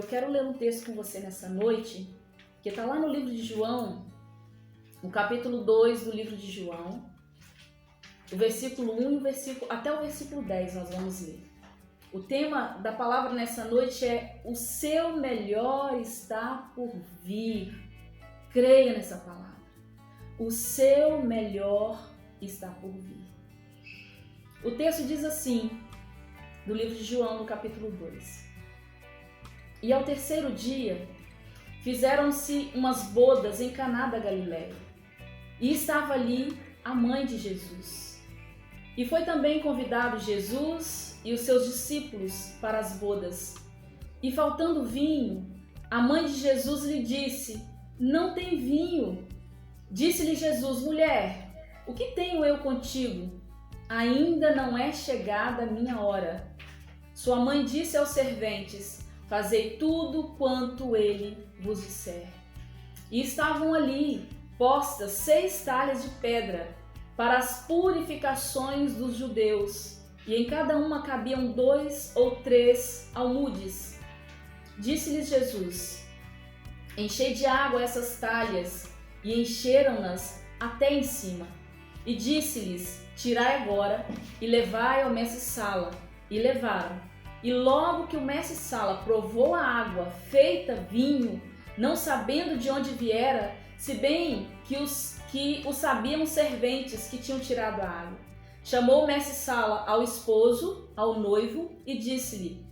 Eu quero ler um texto com você nessa noite, que está lá no livro de João, no capítulo 2 do livro de João, o versículo 1 até o versículo 10 nós vamos ler. O tema da palavra nessa noite é: o seu melhor está por vir. Creia nessa palavra. O seu melhor está por vir. O texto diz assim, do livro de João, no capítulo 2. E ao terceiro dia, fizeram-se umas bodas em Caná da Galileia. E estava ali a mãe de Jesus. E foi também convidado Jesus e os seus discípulos para as bodas. E faltando vinho, a mãe de Jesus lhe disse: não tem vinho. Disse-lhe Jesus: mulher, o que tenho eu contigo? Ainda não é chegada a minha hora. Sua mãe disse aos serventes: fazei tudo quanto ele vos disser. E estavam ali postas 6 talhas de pedra para as purificações dos judeus, e em cada uma cabiam 2 ou 3 almudes. Disse-lhes Jesus: enchei de água essas talhas, e encheram-nas até em cima. E disse-lhes: tirai agora e levai ao mestre-sala. E levaram. E logo que o mestre-sala provou a água feita vinho, não sabendo de onde viera, se bem que o sabiam os serventes que tinham tirado a água, chamou o mestre-sala ao esposo, ao noivo, e disse-lhe: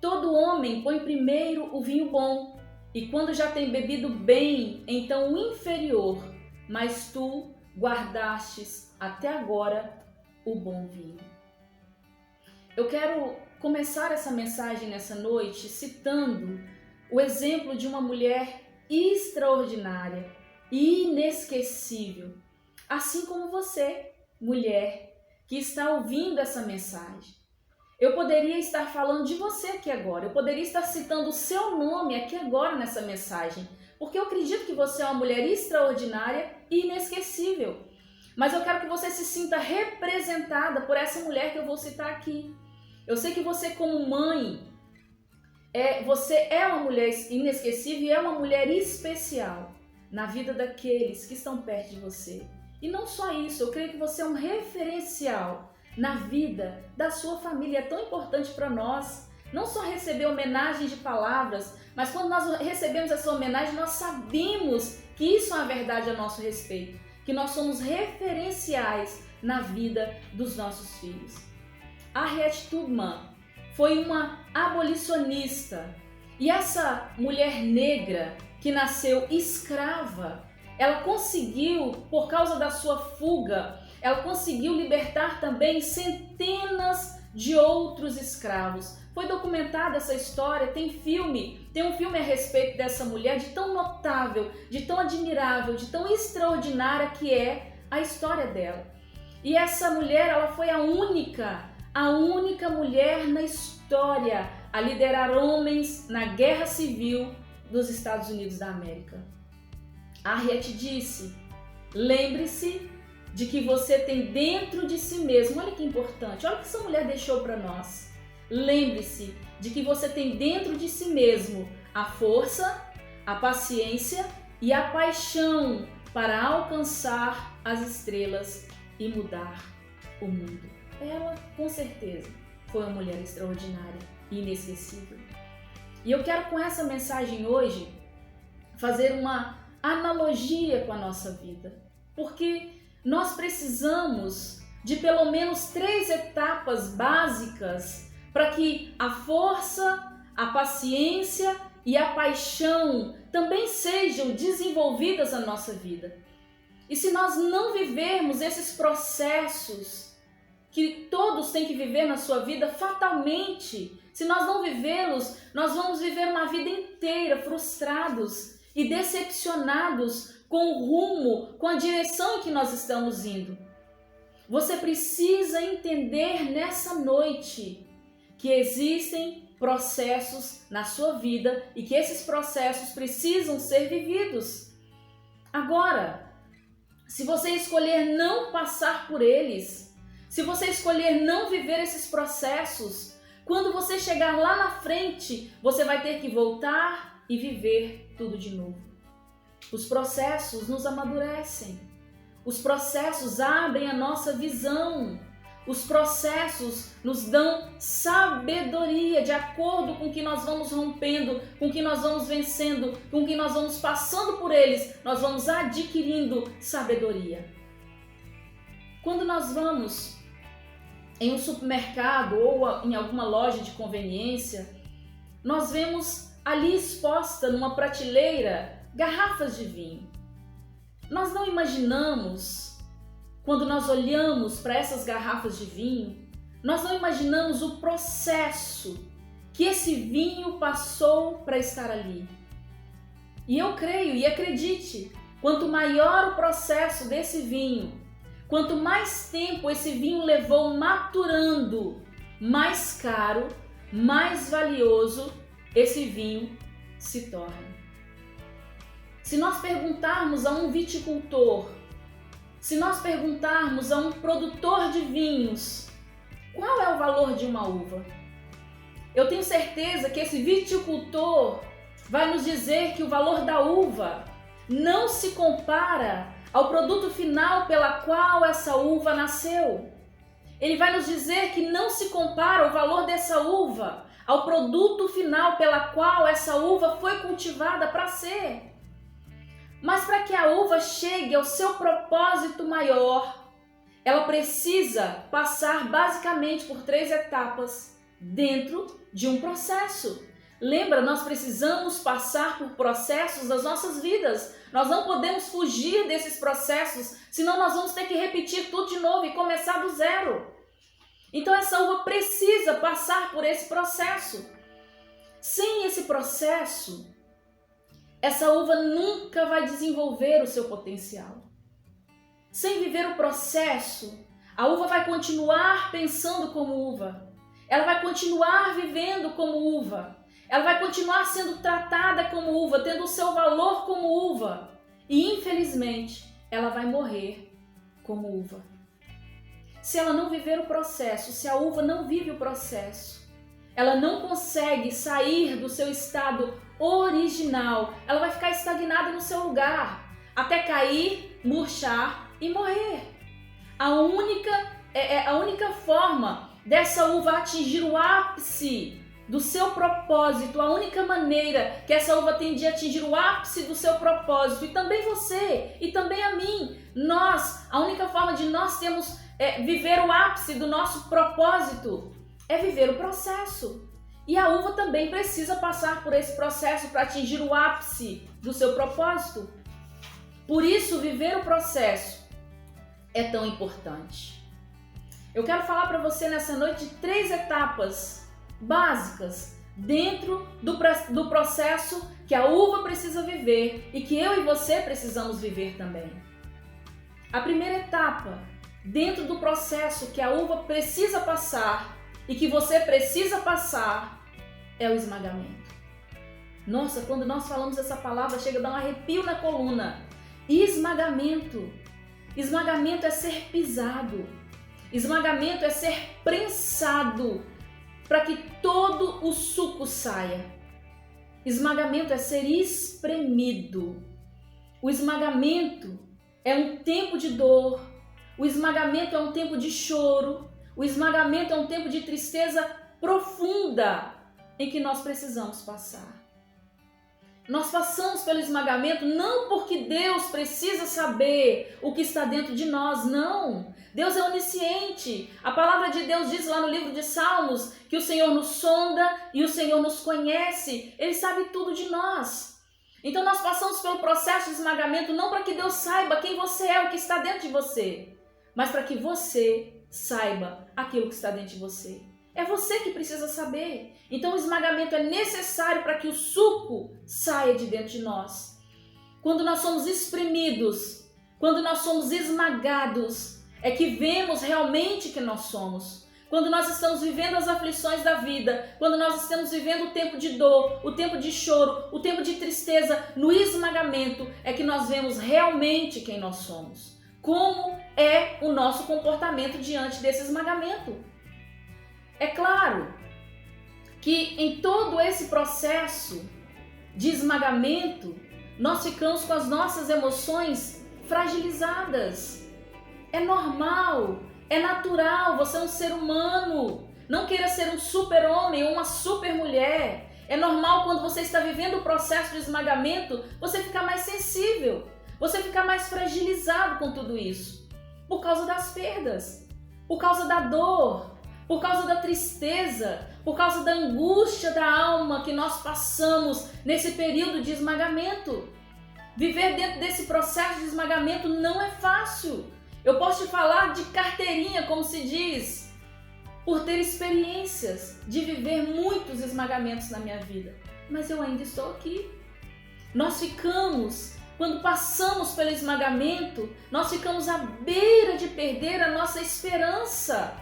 todo homem põe primeiro o vinho bom, e quando já tem bebido bem, então o inferior, mas tu guardastes até agora o bom vinho. Eu quero começar essa mensagem nessa noite citando o exemplo de uma mulher extraordinária e inesquecível, assim como você, mulher, que está ouvindo essa mensagem. Eu poderia estar falando de você aqui agora, eu poderia estar citando o seu nome aqui agora nessa mensagem, porque eu acredito que você é uma mulher extraordinária e inesquecível. Mas eu quero que você se sinta representada por essa mulher que eu vou citar aqui. Eu sei que você, como mãe, você é uma mulher inesquecível e é uma mulher especial na vida daqueles que estão perto de você. E não só isso, eu creio que você é um referencial na vida da sua família. É tão importante para nós não só receber homenagem de palavras, mas quando nós recebemos essa homenagem, nós sabemos que isso é uma verdade a nosso respeito, que nós somos referenciais na vida dos nossos filhos. Harriet Tubman foi uma abolicionista, e essa mulher negra que nasceu escrava, ela conseguiu, por causa da sua fuga, ela conseguiu libertar também centenas de outros escravos. Foi documentada essa história, tem um filme a respeito dessa mulher, de tão notável, de tão admirável, de tão extraordinária que é a história dela. E essa mulher, ela foi a única mulher na história a liderar homens na Guerra Civil dos Estados Unidos da América. Harriet disse: lembre-se de que você tem dentro de si mesmo, olha que importante, olha o que essa mulher deixou para nós. Lembre-se de que você tem dentro de si mesmo a força, a paciência e a paixão para alcançar as estrelas e mudar o mundo. Ela, com certeza, foi uma mulher extraordinária e inesquecível. E eu quero, com essa mensagem hoje, fazer uma analogia com a nossa vida, porque nós precisamos de pelo menos 3 etapas básicas para que a força, a paciência e a paixão também sejam desenvolvidas na nossa vida. E se nós não vivermos esses processos que todos têm que viver na sua vida, fatalmente, se nós não vivê-los, nós vamos viver uma vida inteira frustrados e decepcionados com o rumo, com a direção em que nós estamos indo. Você precisa entender nessa noite que existem processos na sua vida e que esses processos precisam ser vividos. Agora, se você escolher não passar por eles, se você escolher não viver esses processos, Quando você chegar lá na frente, você vai ter que voltar e viver tudo de novo. Os processos nos amadurecem. Os processos abrem a nossa visão. Os processos nos dão sabedoria de acordo com o que nós vamos rompendo, com o que nós vamos vencendo, com o que nós vamos passando por eles, nós vamos adquirindo sabedoria. Quando nós vamos em um supermercado ou em alguma loja de conveniência, nós vemos ali exposta numa prateleira garrafas de vinho. Nós não imaginamos, quando nós olhamos para essas garrafas de vinho, nós não imaginamos o processo que esse vinho passou para estar ali. E eu creio e acredite, quanto maior o processo desse vinho, quanto mais tempo esse vinho levou maturando, mais caro, mais valioso esse vinho se torna. Se nós perguntarmos a um viticultor, se nós perguntarmos a um produtor de vinhos, qual é o valor de uma uva? Eu tenho certeza que esse viticultor vai nos dizer que o valor da uva não se compara ao produto final pela qual essa uva nasceu. Ele vai nos dizer que não se compara o valor dessa uva ao produto final pela qual essa uva foi cultivada para ser. Mas para que a uva chegue ao seu propósito maior, ela precisa passar basicamente por 3 etapas dentro de um processo. Lembra, nós precisamos passar por processos das nossas vidas. Nós não podemos fugir desses processos, senão nós vamos ter que repetir tudo de novo e começar do zero. Então essa uva precisa passar por esse processo. Sem esse processo, essa uva nunca vai desenvolver o seu potencial. Sem viver o processo, a uva vai continuar pensando como uva. Ela vai continuar vivendo como uva. Ela vai continuar sendo tratada como uva, tendo o seu valor como uva. E, infelizmente, ela vai morrer como uva. Se ela não viver o processo, se a uva não vive o processo, ela não consegue sair do seu estado original. Ela vai ficar estagnada no seu lugar, até cair, murchar e morrer. A única forma dessa uva atingir o ápice do seu propósito, a única maneira que essa uva tem de atingir o ápice do seu propósito, e também você, e também a mim, a única forma de nós termos viver o ápice do nosso propósito é viver o processo. E a uva também precisa passar por esse processo para atingir o ápice do seu propósito. Por isso, viver o processo é tão importante. Eu quero falar para você nessa noite de 3 etapas básicas dentro do processo que a uva precisa viver e que eu e você precisamos viver também. A primeira etapa dentro do processo que a uva precisa passar e que você precisa passar é o esmagamento. Nossa, quando nós falamos essa palavra chega a dar um arrepio na coluna. Esmagamento. Esmagamento é ser pisado. Esmagamento é ser prensado para que todo o suco saia. Esmagamento é ser espremido. O esmagamento é um tempo de dor. O esmagamento é um tempo de choro. O esmagamento é um tempo de tristeza profunda em que nós precisamos passar. Nós passamos pelo esmagamento não porque Deus precisa saber o que está dentro de nós, não. Deus é onisciente. A palavra de Deus diz lá no livro de Salmos que o Senhor nos sonda e o Senhor nos conhece. Ele sabe tudo de nós. Então nós passamos pelo processo de esmagamento não para que Deus saiba quem você é, o que está dentro de você, mas para que você saiba aquilo que está dentro de você. É você que precisa saber. Então o esmagamento é necessário para que o suco saia de dentro de nós. Quando nós somos espremidos, quando nós somos esmagados, é que vemos realmente quem nós somos. Quando nós estamos vivendo as aflições da vida, quando nós estamos vivendo o tempo de dor, o tempo de choro, o tempo de tristeza, no esmagamento é que nós vemos realmente quem nós somos. Como é o nosso comportamento diante desse esmagamento? É claro que em todo esse processo de esmagamento, nós ficamos com as nossas emoções fragilizadas. É normal, é natural, você é um ser humano. Não queira ser um super-homem ou uma super-mulher. É normal, quando você está vivendo o processo de esmagamento, você ficar mais sensível, você ficar mais fragilizado com tudo isso. Por causa das perdas, por causa da dor, por causa da tristeza, por causa da angústia da alma que nós passamos nesse período de esmagamento. Viver dentro desse processo de esmagamento não é fácil. Eu posso te falar de carteirinha, como se diz, por ter experiências de viver muitos esmagamentos na minha vida. Mas eu ainda estou aqui. Nós ficamos, quando passamos pelo esmagamento, nós ficamos à beira de perder a nossa esperança.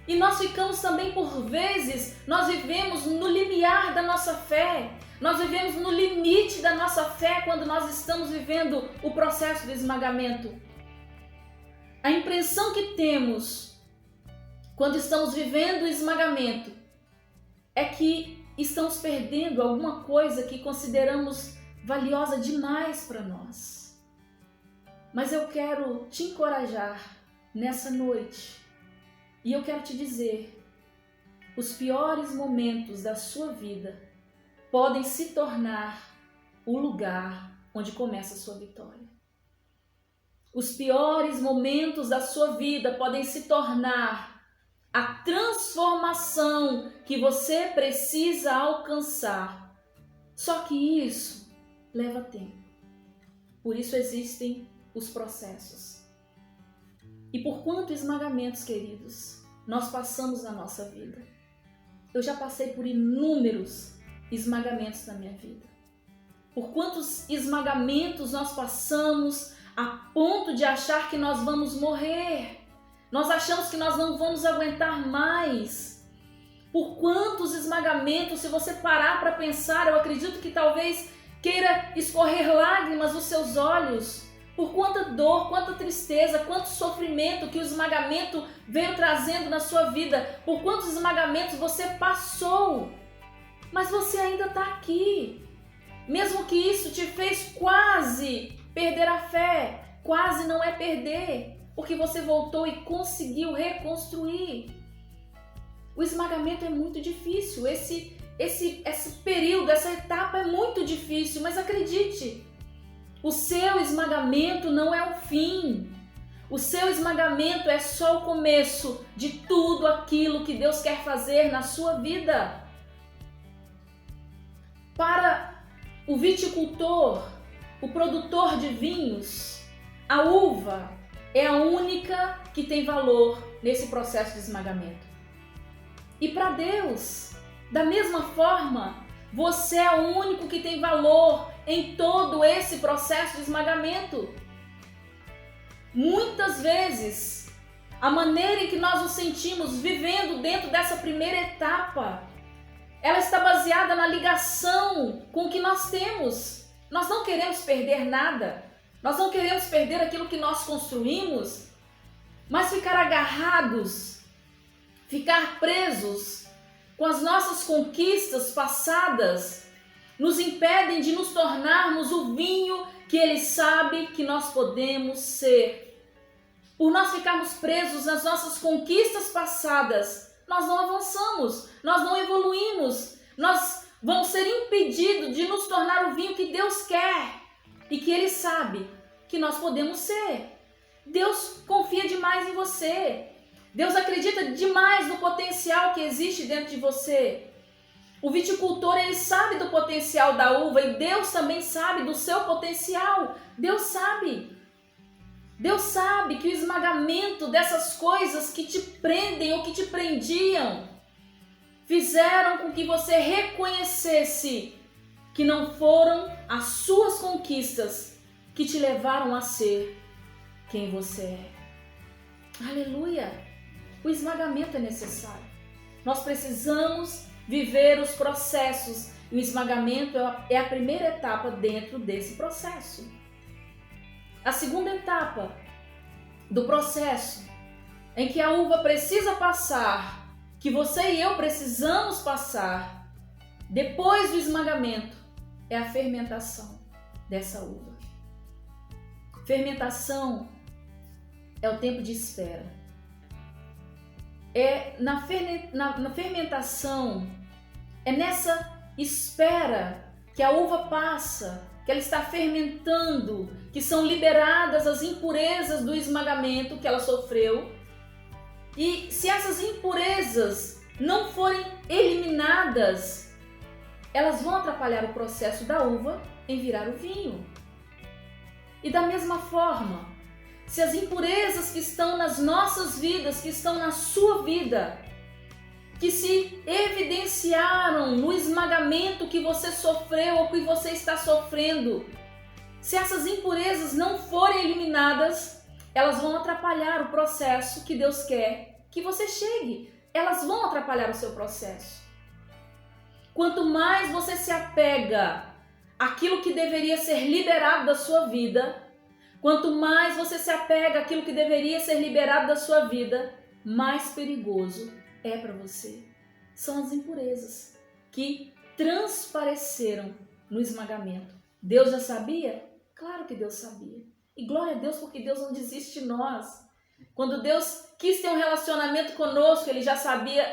E nós ficamos também, por vezes, nós vivemos no limiar da nossa fé. Nós vivemos no limite da nossa fé quando nós estamos vivendo o processo do esmagamento. A impressão que temos quando estamos vivendo o esmagamento é que estamos perdendo alguma coisa que consideramos valiosa demais para nós. Mas eu quero te encorajar nessa noite e eu quero te dizer, os piores momentos da sua vida podem se tornar o lugar onde começa a sua vitória. Os piores momentos da sua vida podem se tornar a transformação que você precisa alcançar. Só que isso leva tempo. Por isso existem os processos. E por quantos esmagamentos, queridos, nós passamos na nossa vida? Eu já passei por inúmeros esmagamentos na minha vida. Por quantos esmagamentos nós passamos a ponto de achar que nós vamos morrer. Nós achamos que nós não vamos aguentar mais. Por quantos esmagamentos, se você parar para pensar, eu acredito que talvez queira escorrer lágrimas dos seus olhos. Por quanta dor, quanta tristeza, quanto sofrimento que o esmagamento veio trazendo na sua vida. Por quantos esmagamentos você passou. Mas você ainda está aqui. Mesmo que isso te fez quase perder a fé, quase não é perder, porque você voltou e conseguiu reconstruir. O esmagamento é muito difícil, esse período, essa etapa é muito difícil, mas acredite, o seu esmagamento não é o fim. O seu esmagamento é só o começo de tudo aquilo que Deus quer fazer na sua vida. Para o viticultor, o produtor de vinhos, a uva é a única que tem valor nesse processo de esmagamento. E para Deus, da mesma forma, você é o único que tem valor em todo esse processo de esmagamento. Muitas vezes, a maneira em que nós nos sentimos vivendo dentro dessa primeira etapa, ela está baseada na ligação com o que nós temos. Nós não queremos perder nada. Nós não queremos perder aquilo que nós construímos, mas ficar agarrados, ficar presos com as nossas conquistas passadas, nos impedem de nos tornarmos o vinho que Ele sabe que nós podemos ser. Por nós ficarmos presos nas nossas conquistas passadas, nós não avançamos, nós não evoluímos, nós vamos ser impedidos de nos tornar o vinho que Deus quer e que Ele sabe que nós podemos ser. Deus confia demais em você. Deus acredita demais no potencial que existe dentro de você. O viticultor, ele sabe do potencial da uva e Deus também sabe do seu potencial. Deus sabe. Deus sabe que o esmagamento dessas coisas que te prendem ou que te prendiam fizeram com que você reconhecesse que não foram as suas conquistas que te levaram a ser quem você é. Aleluia! O esmagamento é necessário. Nós precisamos viver os processos e o esmagamento é a primeira etapa dentro desse processo. A segunda etapa do processo em que a uva precisa passar que você e eu precisamos passar depois do esmagamento é a fermentação dessa uva. Fermentação é o tempo de espera. Na fermentação, é nessa espera que a uva passa, que ela está fermentando, que são liberadas as impurezas do esmagamento que ela sofreu. E se essas impurezas não forem eliminadas, elas vão atrapalhar o processo da uva em virar o vinho. E da mesma forma, se as impurezas que estão nas nossas vidas, que estão na sua vida, que se evidenciaram no esmagamento que você sofreu ou que você está sofrendo, se essas impurezas não forem eliminadas, elas vão atrapalhar o processo que Deus quer que você chegue. Elas vão atrapalhar o seu processo. Quanto mais você se apega àquilo que deveria ser liberado da sua vida, quanto mais você se apega àquilo que deveria ser liberado da sua vida, mais perigoso é para você. São as impurezas que transpareceram no esmagamento. Deus já sabia? Claro que Deus sabia. E glória a Deus, porque Deus não desiste de nós. Quando Deus quis ter um relacionamento conosco, Ele já sabia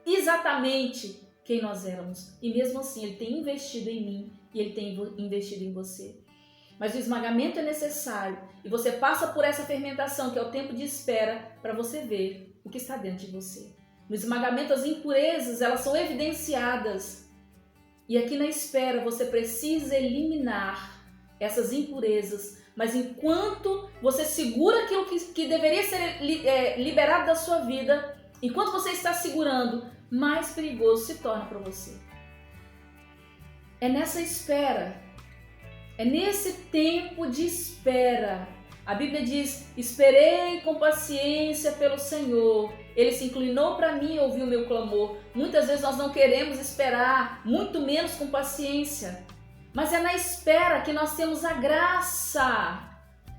exatamente quem nós éramos. E mesmo assim, Ele tem investido em mim e Ele tem investido em você. Mas o esmagamento é necessário e você passa por essa fermentação, que é o tempo de espera, para você ver o que está dentro de você. No esmagamento, as impurezas, elas são evidenciadas. E aqui na espera, você precisa eliminar essas impurezas. Mas enquanto você segura aquilo que deveria ser liberado da sua vida, enquanto você está segurando, mais perigoso se torna para você. É nessa espera, é nesse tempo de espera. A Bíblia diz: esperei com paciência pelo Senhor. Ele se inclinou para mim e ouviu o meu clamor. Muitas vezes nós não queremos esperar, muito menos com paciência. Mas é na espera que nós temos a graça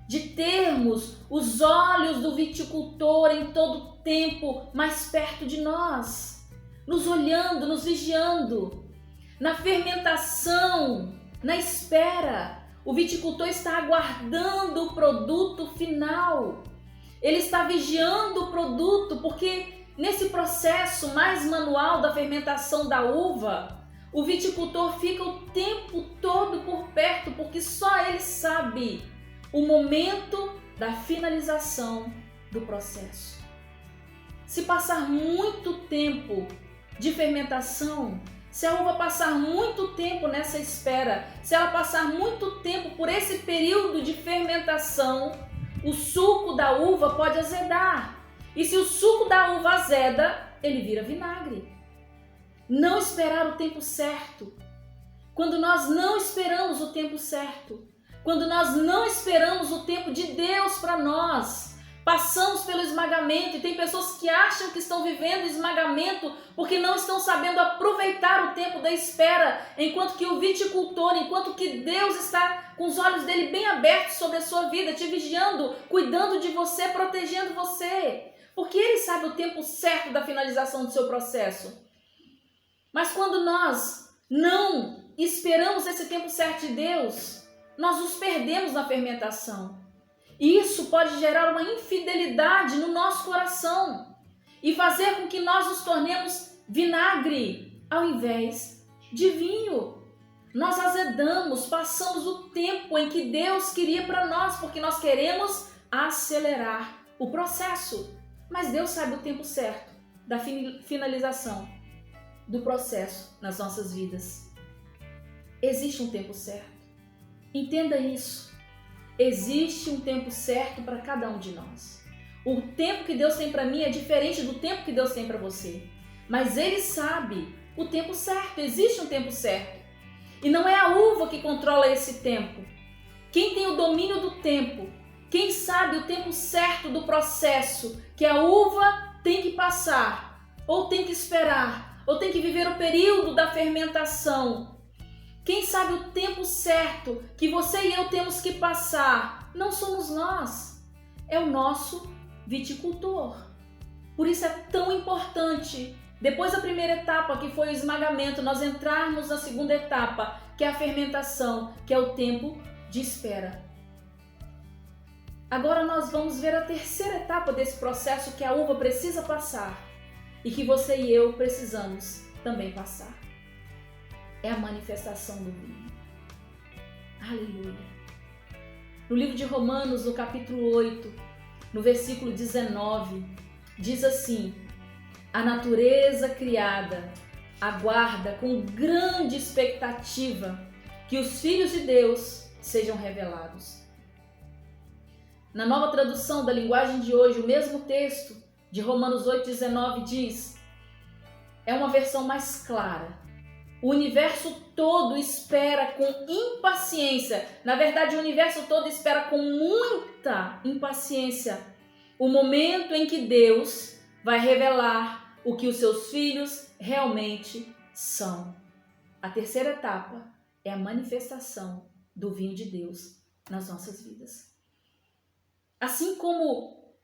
de termos os olhos do viticultor em todo tempo mais perto de nós, nos olhando, nos vigiando. Na fermentação, na espera, o viticultor está aguardando o produto final. Ele está vigiando o produto, porque nesse processo mais manual da fermentação da uva, o viticultor fica o tempo todo por perto, porque só ele sabe o momento da finalização do processo. Se passar muito tempo de fermentação, se a uva passar muito tempo nessa espera, se ela passar muito tempo por esse período de fermentação, o suco da uva pode azedar. E se o suco da uva azeda, ele vira vinagre. Não esperar o tempo certo. Quando nós não esperamos o tempo certo, quando nós não esperamos o tempo de Deus para nós, passamos pelo esmagamento, e tem pessoas que acham que estão vivendo esmagamento porque não estão sabendo aproveitar o tempo da espera, enquanto que o viticultor, enquanto que Deus está com os olhos dele bem abertos sobre a sua vida, te vigiando, cuidando de você, protegendo você, porque ele sabe o tempo certo da finalização do seu processo. Mas quando nós não esperamos esse tempo certo de Deus, nós nos perdemos na fermentação. E isso pode gerar uma infidelidade no nosso coração e fazer com que nós nos tornemos vinagre ao invés de vinho. Nós azedamos, passamos o tempo em que Deus queria para nós, porque nós queremos acelerar o processo. Mas Deus sabe o tempo certo da finalização do processo nas nossas vidas. Existe um tempo certo. Entenda isso. Existe um tempo certo para cada um de nós. O tempo que Deus tem para mim é diferente do tempo que Deus tem para você. Mas Ele sabe o tempo certo. Existe um tempo certo. E não é a uva que controla esse tempo. Quem tem o domínio do tempo, quem sabe o tempo certo do processo que a uva tem que passar, ou tem que esperar, ou tem que viver o período da fermentação. Quem sabe o tempo certo que você e eu temos que passar, não somos nós, é o nosso viticultor. Por isso é tão importante Depois da primeira etapa, que foi o esmagamento, nós entrarmos na segunda etapa, que é a fermentação, que é o tempo de espera. Agora nós vamos ver a terceira etapa desse processo que a uva precisa passar e que você e eu precisamos também passar. É a manifestação do vinho. Aleluia. No livro de Romanos, no capítulo 8, no versículo 19, diz assim: a natureza criada aguarda com grande expectativa que os filhos de Deus sejam revelados. Na nova tradução da linguagem de hoje, o mesmo texto de Romanos 8,19 diz, é uma versão mais clara. O universo todo espera com impaciência, na verdade o universo todo espera com muita impaciência o momento em que Deus vai revelar o que os seus filhos realmente são. A terceira etapa é a manifestação do vinho de Deus nas nossas vidas. Assim como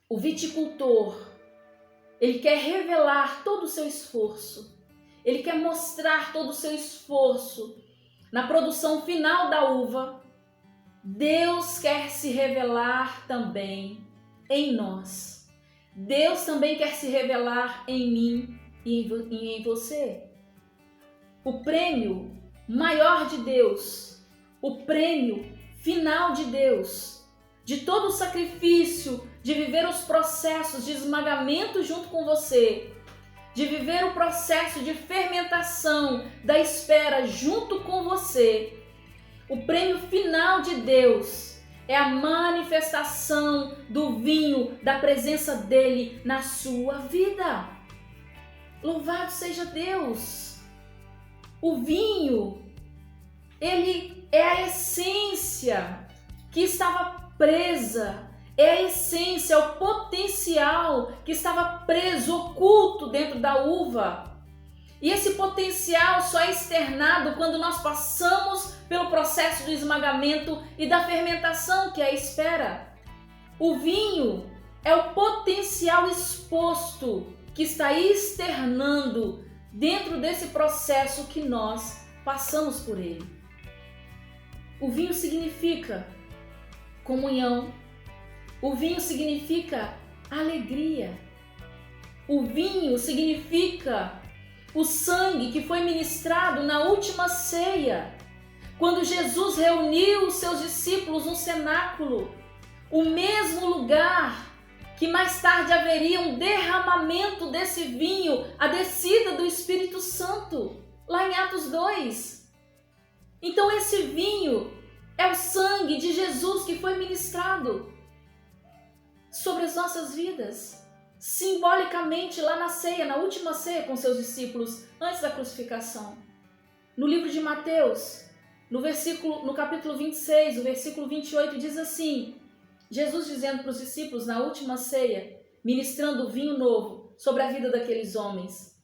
o viticultor, ele quer revelar todo o seu esforço, ele quer mostrar todo o seu esforço na produção final da uva, Deus quer se revelar também em nós. Deus também quer se revelar em mim e em você. O prêmio maior de Deus, o prêmio final de Deus, de todo o sacrifício, de viver os processos de esmagamento junto com você, de viver o processo de fermentação da espera junto com você, o prêmio final de Deus é a manifestação do vinho, da presença dele na sua vida. Louvado seja Deus! O vinho, ele é a essência que estava presa, é a essência, o potencial que estava preso, oculto dentro da uva. E esse potencial só é externado quando nós passamos pelo processo do esmagamento e da fermentação, que é a espera. O vinho é o potencial exposto que está externando dentro desse processo que nós passamos por ele. O vinho significa comunhão. O vinho significa alegria. O vinho significa o sangue que foi ministrado na última ceia, quando Jesus reuniu os seus discípulos no cenáculo, o mesmo lugar que mais tarde haveria um derramamento desse vinho, a descida do Espírito Santo, lá em Atos 2. Então esse vinho é o sangue de Jesus que foi ministrado sobre as nossas vidas, simbolicamente lá na ceia, na última ceia com seus discípulos, antes da crucificação. No livro de Mateus, no capítulo 26, o versículo 28, diz assim, Jesus dizendo para os discípulos na última ceia, ministrando o vinho novo sobre a vida daqueles homens,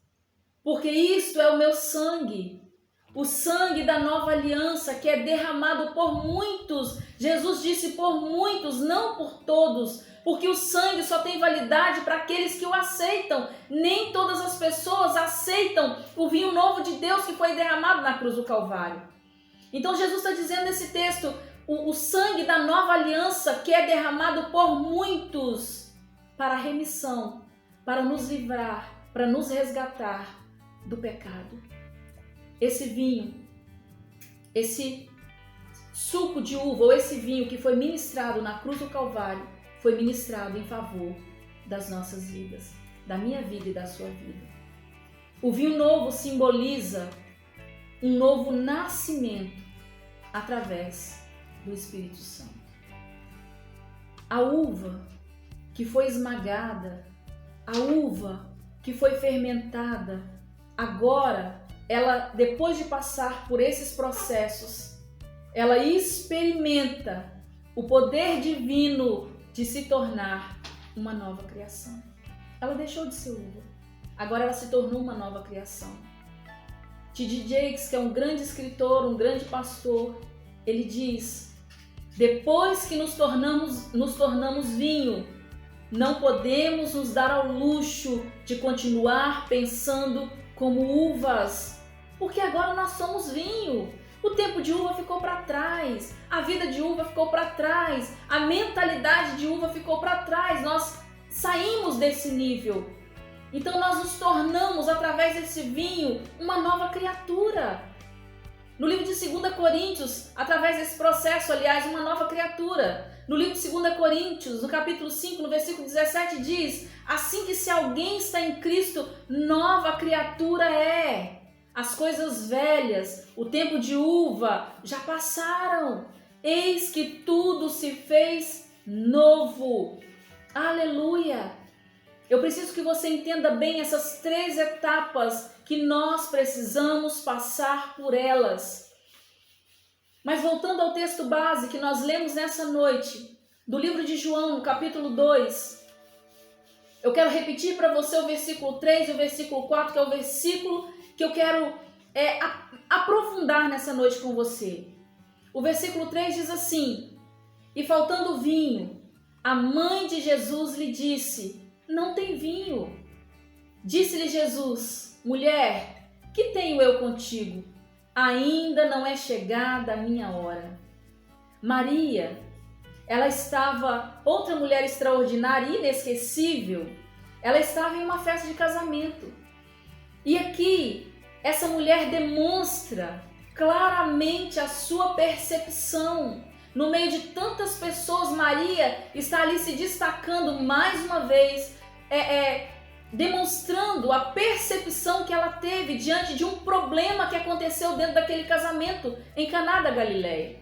porque isto é o meu sangue, o sangue da nova aliança que é derramado por muitos. Jesus disse por muitos, não por todos, porque o sangue só tem validade para aqueles que o aceitam. Nem todas as pessoas aceitam o vinho novo de Deus que foi derramado na cruz do Calvário. Então Jesus está dizendo nesse texto, o sangue da nova aliança que é derramado por muitos para a remissão, para nos livrar, para nos resgatar do pecado. Esse vinho, esse suco de uva ou esse vinho que foi ministrado na cruz do Calvário, foi ministrado em favor das nossas vidas, da minha vida e da sua vida. O vinho novo simboliza um novo nascimento através do Espírito Santo. A uva que foi esmagada, a uva que foi fermentada, agora, ela, depois de passar por esses processos, ela experimenta o poder divino de se tornar uma nova criação. Ela deixou de ser uva, agora ela se tornou uma nova criação. T.D. Jakes, que é um grande escritor, um grande pastor, ele diz, depois que nos tornamos vinho, não podemos nos dar ao luxo de continuar pensando como uvas, porque agora nós somos vinho. O tempo de uva ficou para trás, a vida de uva ficou para trás, a mentalidade de uva ficou para trás, nós saímos desse nível. Então nós nos tornamos, através desse vinho, uma nova criatura. No livro de 2 Coríntios, através desse processo, aliás, uma nova criatura. No livro de 2 Coríntios, no capítulo 5, no versículo 17, diz: assim que se alguém está em Cristo, nova criatura é. As coisas velhas, o tempo de uva, já passaram. Eis que tudo se fez novo. Aleluia! Eu preciso que você entenda bem essas 3 etapas que nós precisamos passar por elas. Mas voltando ao texto base que nós lemos nessa noite, do livro de João, no capítulo 2, eu quero repetir para você o versículo 3 e o versículo 4, que é o versículo que eu quero aprofundar nessa noite com você. O versículo 3 diz assim: e faltando vinho, a mãe de Jesus lhe disse: não tem vinho. Disse-lhe Jesus: mulher, que tenho eu contigo? Ainda não é chegada a minha hora. Maria, ela estava, outra mulher extraordinária e inesquecível, ela estava em uma festa de casamento. E aqui, essa mulher demonstra claramente a sua percepção. No meio de tantas pessoas, Maria está ali se destacando mais uma vez, demonstrando a percepção que ela teve diante de um problema que aconteceu dentro daquele casamento em Caná da Galileia.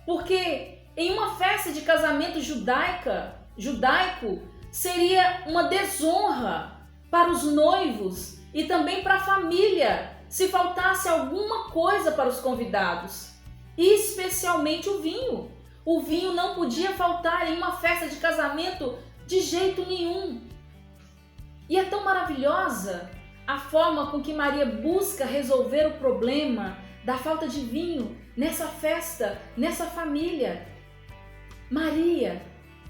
Porque em uma festa de casamento judaico, seria uma desonra para os noivos e também para a família se faltasse alguma coisa para os convidados, especialmente o vinho. O vinho não podia faltar em uma festa de casamento de jeito nenhum. E é tão maravilhosa a forma com que Maria busca resolver o problema da falta de vinho nessa festa, nessa família. Maria,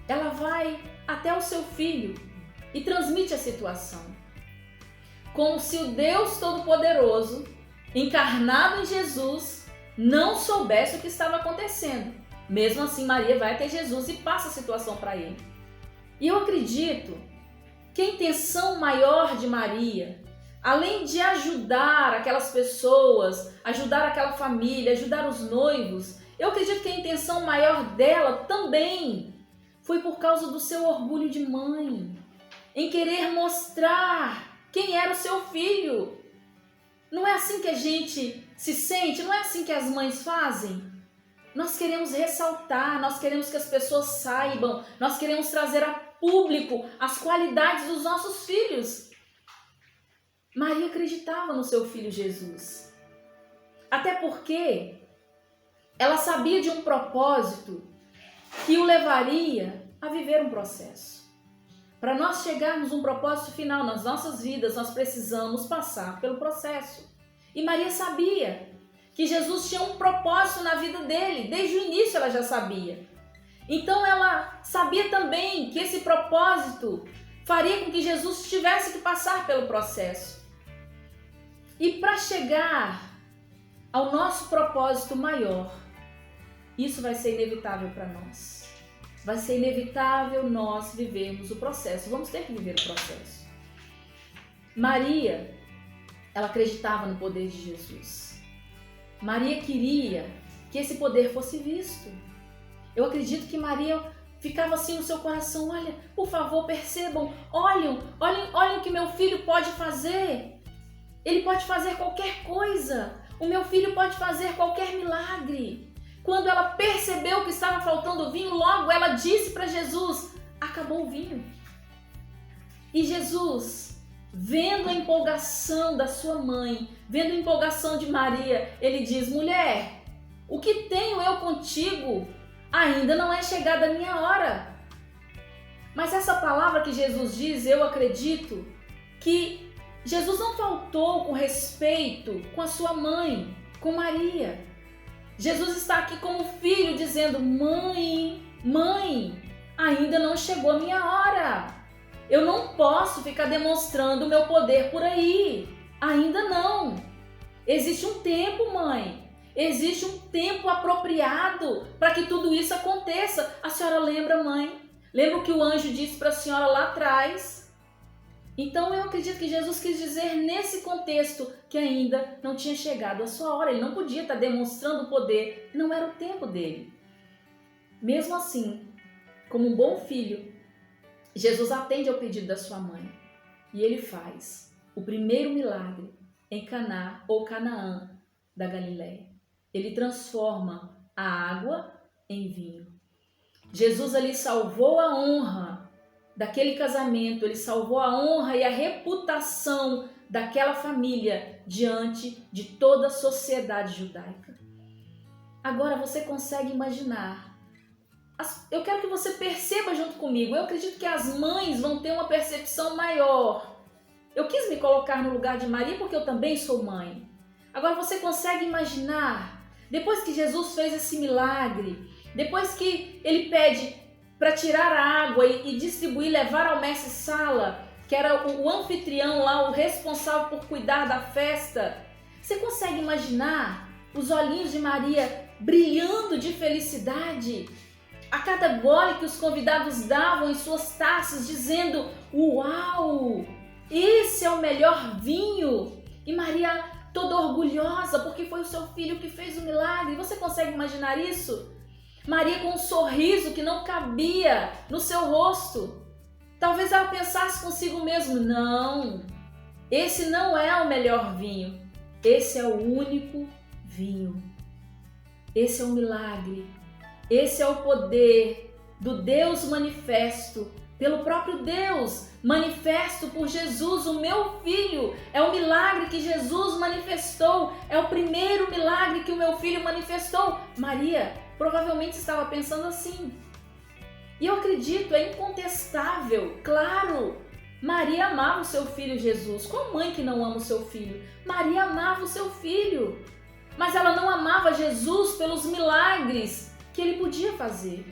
ela vai até o seu filho e transmite a situação. Como se o Deus Todo-Poderoso, encarnado em Jesus, não soubesse o que estava acontecendo. Mesmo assim, Maria vai até Jesus e passa a situação para ele. E eu acredito que a intenção maior de Maria, além de ajudar aquelas pessoas, ajudar aquela família, ajudar os noivos, eu acredito que a intenção maior dela também foi por causa do seu orgulho de mãe, em querer mostrar quem era o seu filho. Não é assim que a gente se sente? Não é assim que as mães fazem? Nós queremos ressaltar, nós queremos que as pessoas saibam, nós queremos trazer a público as qualidades dos nossos filhos. Maria acreditava no seu filho Jesus. Até porque ela sabia de um propósito que o levaria a viver um processo. Para nós chegarmos a um propósito final nas nossas vidas, nós precisamos passar pelo processo. E Maria sabia que Jesus tinha um propósito na vida dele, desde o início ela já sabia. Então ela sabia também que esse propósito faria com que Jesus tivesse que passar pelo processo. E para chegar ao nosso propósito maior, isso vai ser inevitável para nós. Vai ser inevitável nós vivermos o processo. Vamos ter que viver o processo. Maria, ela acreditava no poder de Jesus. Maria queria que esse poder fosse visto. Eu acredito que Maria ficava assim no seu coração: olha, por favor, percebam, olhem o que meu filho pode fazer. Ele pode fazer qualquer coisa. O meu filho pode fazer qualquer milagre. Quando ela percebeu que estava faltando vinho, logo ela disse para Jesus: acabou o vinho. E Jesus, vendo a empolgação da sua mãe, vendo a empolgação de Maria, ele diz: mulher, o que tenho eu contigo? Ainda não é chegada a minha hora. Mas essa palavra que Jesus diz, eu acredito que Jesus não faltou com respeito com a sua mãe, com Maria. Jesus está aqui como filho dizendo: mãe, ainda não chegou a minha hora. Eu não posso ficar demonstrando o meu poder por aí. Ainda não. Existe um tempo, mãe. Existe um tempo apropriado para que tudo isso aconteça. A senhora lembra, mãe? Lembra o que o anjo disse para a senhora lá atrás? Então eu acredito que Jesus quis dizer nesse contexto que ainda não tinha chegado a sua hora. Ele não podia estar demonstrando o poder. Não era o tempo dele. Mesmo assim, como um bom filho, Jesus atende ao pedido da sua mãe. E ele faz o primeiro milagre em Caná ou Canaã da Galileia. Ele transforma a água em vinho. Jesus ali salvou a honra daquele casamento, ele salvou a honra e a reputação daquela família diante de toda a sociedade judaica. Agora você consegue imaginar. Eu quero que você perceba junto comigo. Eu acredito que as mães vão ter uma percepção maior. Eu quis me colocar no lugar de Maria porque eu também sou mãe. Agora você consegue imaginar, depois que Jesus fez esse milagre, depois que ele pede para tirar a água e distribuir, levar ao mestre-sala, que era o anfitrião lá, o responsável por cuidar da festa, você consegue imaginar os olhinhos de Maria brilhando de felicidade a cada gole que os convidados davam em suas taças, dizendo: uau, esse é o melhor vinho? E Maria toda orgulhosa porque foi o seu filho que fez o milagre. Você consegue imaginar isso? Maria com um sorriso que não cabia no seu rosto. Talvez ela pensasse consigo mesmo: não, esse não é o melhor vinho, esse é o único vinho. Esse é o milagre, esse é o poder do Deus manifesto, pelo próprio Deus, manifesto por Jesus, o meu filho. É o milagre que Jesus manifestou, é o primeiro milagre que o meu filho manifestou. Maria provavelmente estava pensando assim. E eu acredito, é incontestável, claro, Maria amava o seu filho Jesus. Qual mãe que não ama o seu filho? Maria amava o seu filho, mas ela não amava Jesus pelos milagres que ele podia fazer.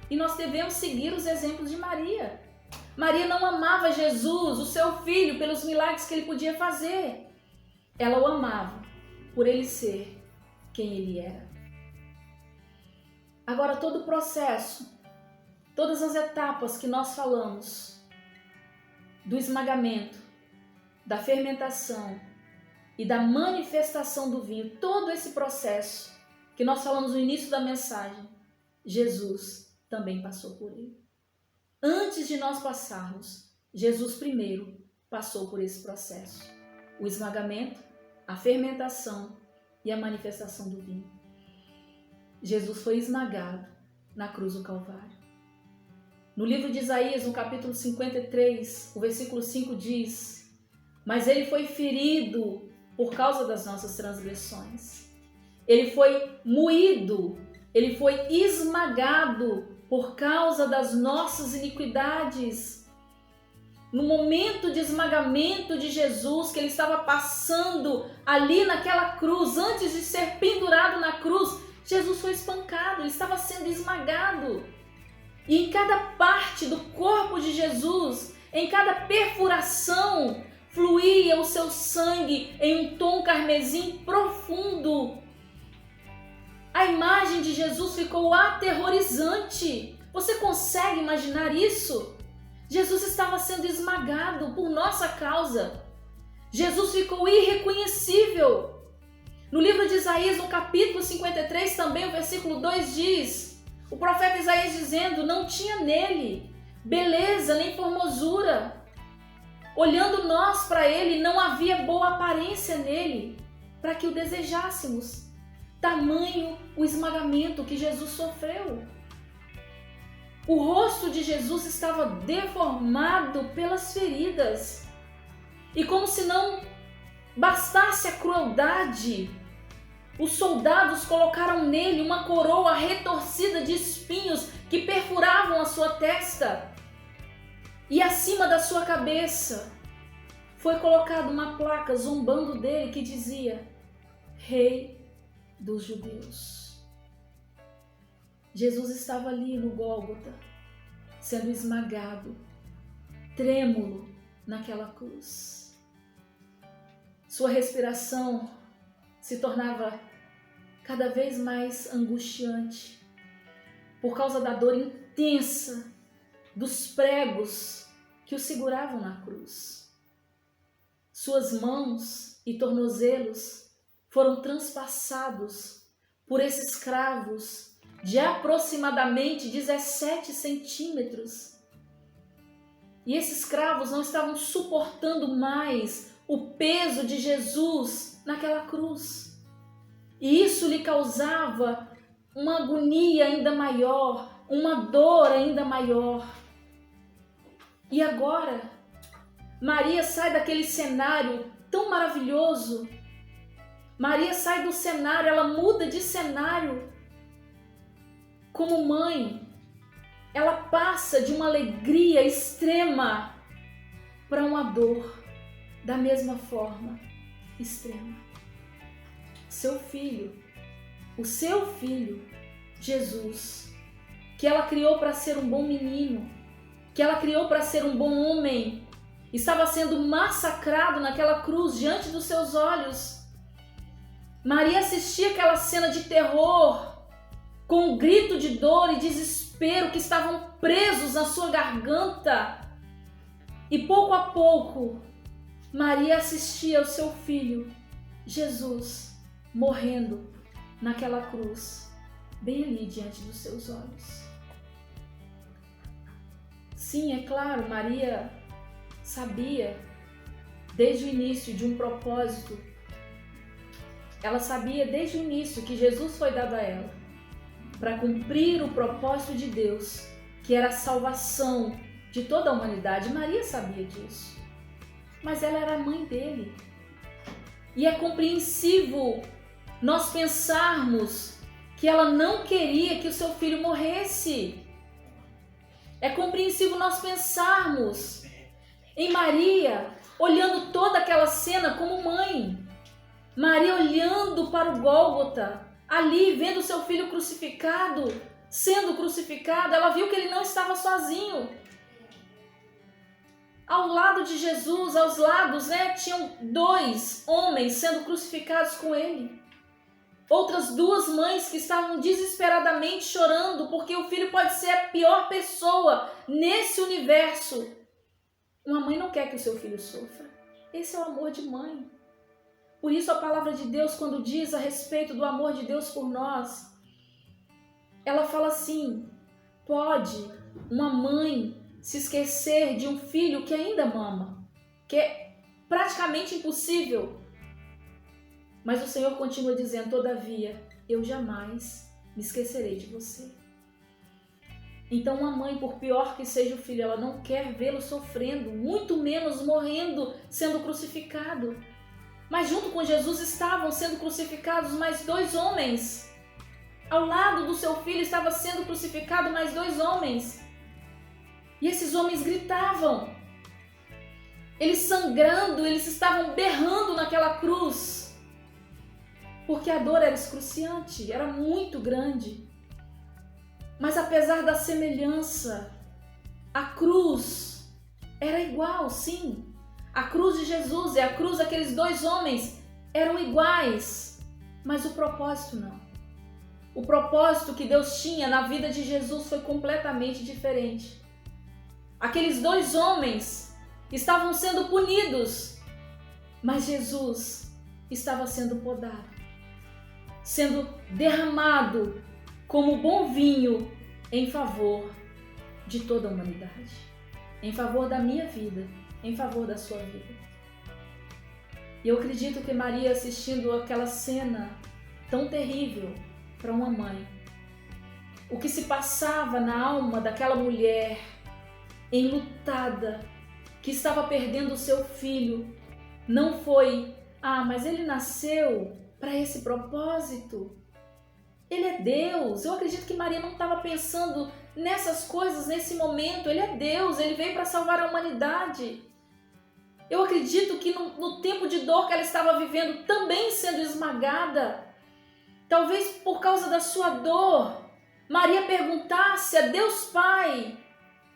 E nós devemos seguir os exemplos de Maria. Maria não amava Jesus, o seu filho, pelos milagres que ele podia fazer. Ela o amava por ele ser quem ele era. Agora, todo o processo, todas as etapas que nós falamos, do esmagamento, da fermentação e da manifestação do vinho, todo esse processo que nós falamos no início da mensagem, Jesus também passou por ele. Antes de nós passarmos, Jesus primeiro passou por esse processo. O esmagamento, a fermentação e a manifestação do vinho. Jesus foi esmagado na cruz do Calvário. No livro de Isaías, no capítulo 53, o versículo 5 diz: mas ele foi ferido por causa das nossas transgressões. Ele foi moído, ele foi esmagado por causa das nossas iniquidades. No momento de esmagamento de Jesus, que ele estava passando ali naquela cruz, antes de ser pendurado na cruz, Jesus foi espancado, ele estava sendo esmagado. E em cada parte do corpo de Jesus, em cada perfuração, fluía o seu sangue em um tom carmesim profundo. A imagem de Jesus ficou aterrorizante. Você consegue imaginar isso? Jesus estava sendo esmagado por nossa causa. Jesus ficou irreconhecível. No livro de Isaías, no capítulo 53, também o versículo 2 diz, o profeta Isaías dizendo: não tinha nele beleza nem formosura. Olhando nós para ele, não havia boa aparência nele, para que o desejássemos. Tamanho o esmagamento que Jesus sofreu. O rosto de Jesus estava deformado pelas feridas. E como se não bastasse a crueldade, os soldados colocaram nele uma coroa retorcida de espinhos que perfuravam a sua testa. E acima da sua cabeça foi colocada uma placa zombando dele que dizia: Rei dos Judeus. Jesus estava ali no Gólgota, sendo esmagado, trêmulo naquela cruz. Sua respiração se tornava cada vez mais angustiante por causa da dor intensa dos pregos que o seguravam na cruz. Suas mãos e tornozelos foram transpassados por esses cravos de aproximadamente 17 centímetros. E esses cravos não estavam suportando mais o peso de Jesus naquela cruz. E isso lhe causava uma agonia ainda maior, uma dor ainda maior. E agora, Maria sai daquele cenário tão maravilhoso. Maria sai do cenário, ela muda de cenário. Como mãe, ela passa de uma alegria extrema para uma dor da mesma forma extrema. O seu filho, Jesus, que ela criou para ser um bom menino, que ela criou para ser um bom homem, estava sendo massacrado naquela cruz diante dos seus olhos. Maria assistia aquela cena de terror, com um grito de dor e desespero que estavam presos na sua garganta. E pouco a pouco, Maria assistia ao seu filho, Jesus, morrendo naquela cruz, bem ali diante dos seus olhos. Sim, é claro, Maria sabia desde o início de um propósito. Ela sabia desde o início que Jesus foi dado a ela para cumprir o propósito de Deus, que era a salvação de toda a humanidade. Maria sabia disso, mas ela era a mãe dele. E é compreensível nós pensarmos que ela não queria que o seu filho morresse. É compreensível nós pensarmos em Maria, olhando toda aquela cena como mãe. Maria olhando para o Gólgota, ali vendo seu filho crucificado, sendo crucificado, ela viu que ele não estava sozinho. Ao lado de Jesus, aos lados, tinham 2 homens sendo crucificados com ele. Outras 2 mães que estavam desesperadamente chorando, porque o filho pode ser a pior pessoa nesse universo. Uma mãe não quer que o seu filho sofra. Esse é o amor de mãe. Por isso a palavra de Deus, quando diz a respeito do amor de Deus por nós, ela fala assim: pode uma mãe se esquecer de um filho que ainda mama, que é praticamente impossível. Mas o Senhor continua dizendo: todavia, eu jamais me esquecerei de você. Então uma mãe, por pior que seja o filho, ela não quer vê-lo sofrendo, muito menos morrendo, sendo crucificado. Mas junto com Jesus estavam sendo crucificados mais 2 homens. Ao lado do seu filho estava sendo crucificado mais 2 homens. E esses homens gritavam. Eles sangrando, eles estavam berrando naquela cruz. Porque a dor era excruciante, era muito grande. Mas apesar da semelhança, a cruz era igual, sim. A cruz de Jesus e a cruz daqueles 2 homens eram iguais, mas o propósito não. O propósito que Deus tinha na vida de Jesus foi completamente diferente. Aqueles 2 homens estavam sendo punidos, mas Jesus estava sendo podado, sendo derramado como bom vinho em favor de toda a humanidade, em favor da minha vida, em favor da sua vida. E eu acredito que Maria, assistindo aquela cena tão terrível para uma mãe, o que se passava na alma daquela mulher enlutada, que estava perdendo o seu filho, não foi: mas ele nasceu para esse propósito. Ele é Deus. Eu acredito que Maria não estava pensando nessas coisas nesse momento. Ele é Deus, ele veio para salvar a humanidade. Eu acredito que no tempo de dor que ela estava vivendo, também sendo esmagada, talvez por causa da sua dor, Maria perguntasse a Deus Pai: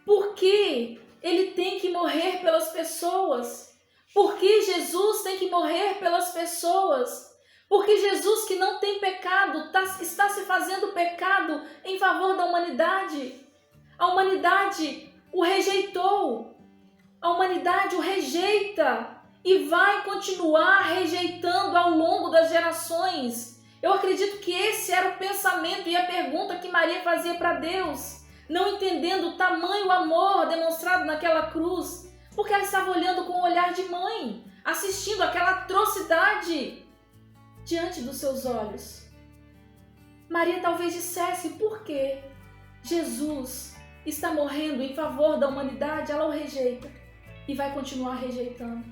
Por que ele tem que morrer pelas pessoas? Por que Jesus tem que morrer pelas pessoas? Porque Jesus, que não tem pecado, está se fazendo pecado em favor da humanidade. A humanidade o rejeitou. A humanidade o rejeita e vai continuar rejeitando ao longo das gerações. Eu acredito que esse era o pensamento e a pergunta que Maria fazia para Deus, não entendendo o tamanho amor demonstrado naquela cruz, porque ela estava olhando com o olhar de mãe, assistindo aquela atrocidade diante dos seus olhos. Maria talvez dissesse: por que Jesus está morrendo em favor da humanidade? Ela o rejeita e vai continuar rejeitando.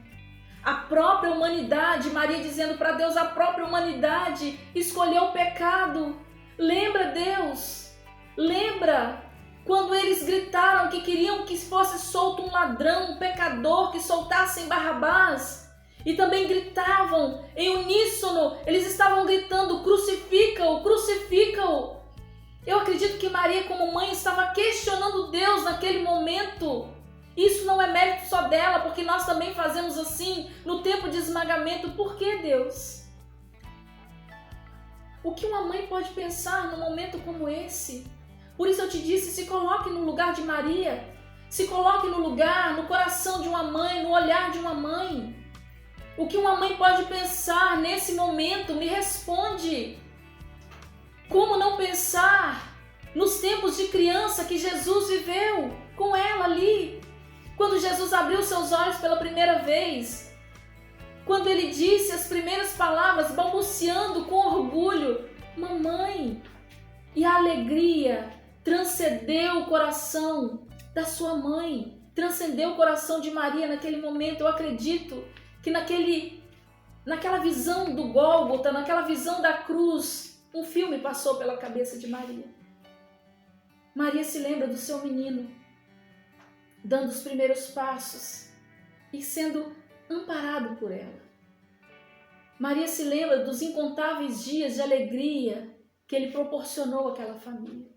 A própria humanidade, Maria dizendo para Deus, a própria humanidade escolheu o pecado. Lembra, Deus? Lembra quando eles gritaram que queriam que fosse solto um ladrão, um pecador, que soltassem Barrabás? E também gritavam em uníssono, eles estavam gritando: crucifica-o, crucifica-o. Eu acredito que Maria, como mãe, estava questionando Deus naquele momento. Isso não é mérito só dela, porque nós também fazemos assim no tempo de esmagamento. Por que, Deus? O que uma mãe pode pensar num momento como esse? Por isso eu te disse, se coloque no lugar de Maria. Se coloque no lugar, no coração de uma mãe, no olhar de uma mãe. O que uma mãe pode pensar nesse momento? Me responde. Como não pensar nos tempos de criança que Jesus viveu com ela ali? Quando Jesus abriu seus olhos pela primeira vez, quando ele disse as primeiras palavras, balbuciando com orgulho: mamãe, e a alegria transcendeu o coração da sua mãe, transcendeu o coração de Maria naquele momento. Eu acredito que naquela visão do Gólgota, naquela visão da cruz, um filme passou pela cabeça de Maria. Maria se lembra do seu menino, dando os primeiros passos e sendo amparado por ela. Maria se lembra dos incontáveis dias de alegria que ele proporcionou àquela família.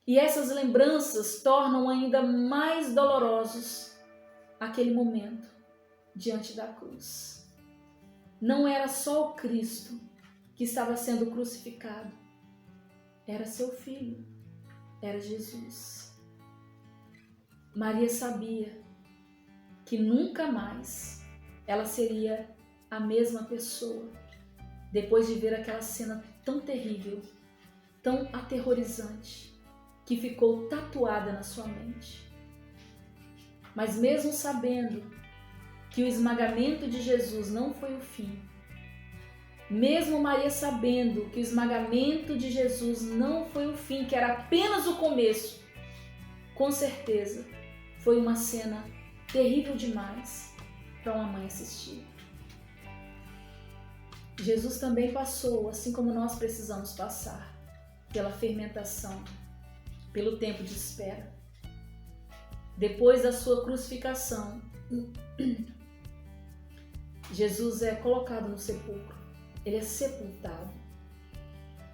E essas lembranças tornam ainda mais dolorosos aquele momento diante da cruz. Não era só o Cristo que estava sendo crucificado, era seu filho, era Jesus. Maria sabia que nunca mais ela seria a mesma pessoa depois de ver aquela cena tão terrível, tão aterrorizante, que ficou tatuada na sua mente. Mas mesmo sabendo que o esmagamento de Jesus não foi o fim, mesmo Maria sabendo que o esmagamento de Jesus não foi o fim, que era apenas o começo, com certeza foi uma cena terrível demais para uma mãe assistir. Jesus também passou, assim como nós precisamos passar, pela fermentação, pelo tempo de espera. Depois da sua crucificação, Jesus é colocado no sepulcro, ele é sepultado.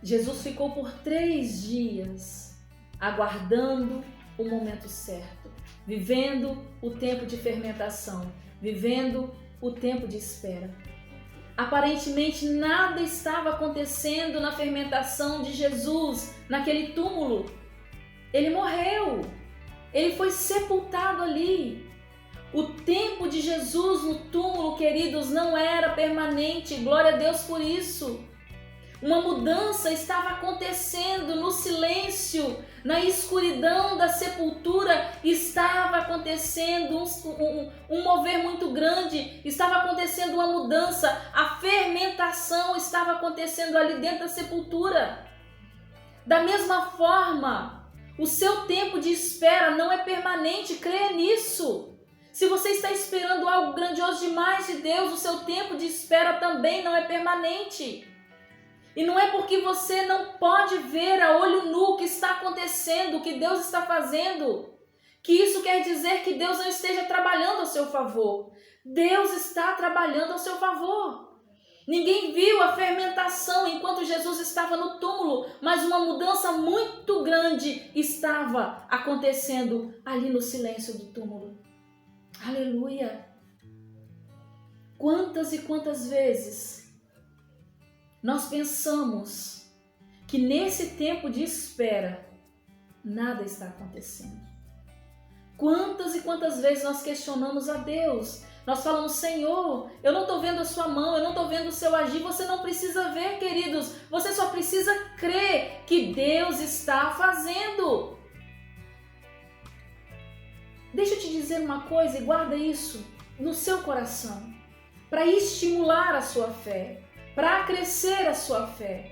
Jesus ficou por 3 dias aguardando o momento certo, vivendo o tempo de fermentação, vivendo o tempo de espera. Aparentemente nada estava acontecendo na fermentação de Jesus, naquele túmulo. Ele morreu, ele foi sepultado ali. O tempo de Jesus no túmulo, queridos, não era permanente, glória a Deus por isso. Uma mudança estava acontecendo no silêncio, na escuridão da sepultura, estava acontecendo um mover muito grande, estava acontecendo uma mudança, a fermentação estava acontecendo ali dentro da sepultura. Da mesma forma, o seu tempo de espera não é permanente, creia nisso. Se você está esperando algo grandioso demais de Deus, o seu tempo de espera também não é permanente. E não é porque você não pode ver a olho nu o que está acontecendo, o que Deus está fazendo, que isso quer dizer que Deus não esteja trabalhando ao seu favor. Deus está trabalhando ao seu favor. Ninguém viu a fermentação enquanto Jesus estava no túmulo, mas uma mudança muito grande estava acontecendo ali no silêncio do túmulo. Aleluia! Quantas e quantas vezes nós pensamos que nesse tempo de espera nada está acontecendo? Quantas e quantas vezes nós questionamos a Deus? Nós falamos, Senhor, eu não estou vendo a sua mão, eu não estou vendo o seu agir. Você não precisa ver, queridos. Você só precisa crer que Deus está fazendo. Deixa eu te dizer uma coisa e guarda isso no seu coração. Para estimular a sua fé, para acrescer a sua fé.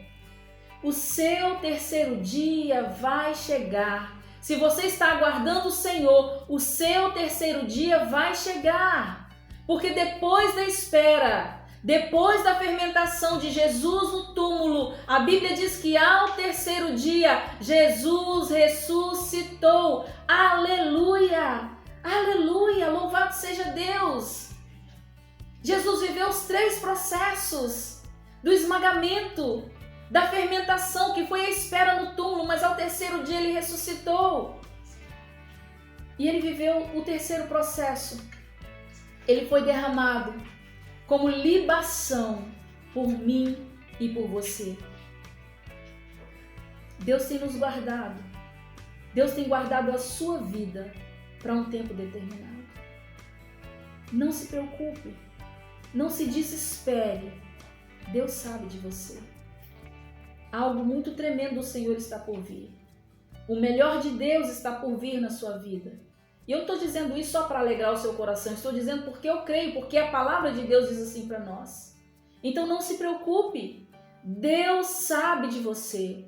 O seu terceiro dia vai chegar. Se você está aguardando o Senhor, o seu terceiro dia vai chegar. Porque depois da espera, depois da fermentação de Jesus no túmulo, a Bíblia diz que ao terceiro dia, Jesus ressuscitou. Aleluia! Aleluia! Louvado seja Deus! Jesus viveu os 3 processos do esmagamento, da fermentação, que foi a espera no túmulo, mas ao terceiro dia ele ressuscitou. E ele viveu o terceiro processo. Ele foi derramado como libação por mim e por você. Deus tem nos guardado. Deus tem guardado a sua vida para um tempo determinado. Não se preocupe. Não se desespere. Deus sabe de você. Algo muito tremendo do Senhor está por vir. O melhor de Deus está por vir na sua vida. E eu não estou dizendo isso só para alegrar o seu coração. Estou dizendo porque eu creio, porque a palavra de Deus diz assim para nós. Então não se preocupe. Deus sabe de você.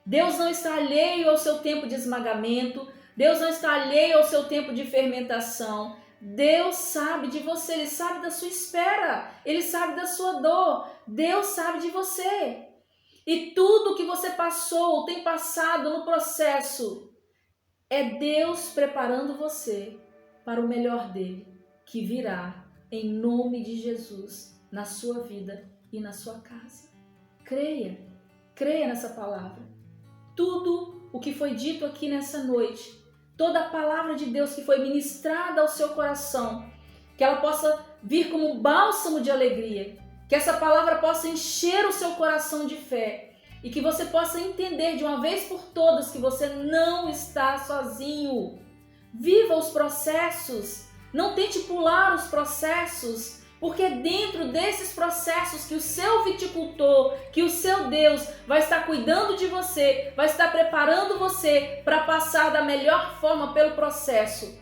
Deus não está alheio ao seu tempo de esmagamento. Deus não está alheio ao seu tempo de fermentação. Deus sabe de você, Ele sabe da sua espera, Ele sabe da sua dor, Deus sabe de você. E tudo que você passou ou tem passado no processo é Deus preparando você para o melhor dele, que virá em nome de Jesus na sua vida e na sua casa. Creia nessa palavra. Tudo o que foi dito aqui nessa noite, toda a palavra de Deus que foi ministrada ao seu coração, que ela possa vir como um bálsamo de alegria, que essa palavra possa encher o seu coração de fé e que você possa entender de uma vez por todas que você não está sozinho. Viva os processos, não tente pular os processos, porque é dentro desses processos que o seu viticultor, que o seu Deus vai estar cuidando de você, vai estar preparando você para passar da melhor forma pelo processo,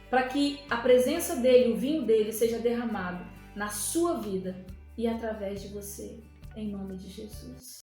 para que a presença dele, o vinho dele, seja derramado na sua vida e através de você, em nome de Jesus.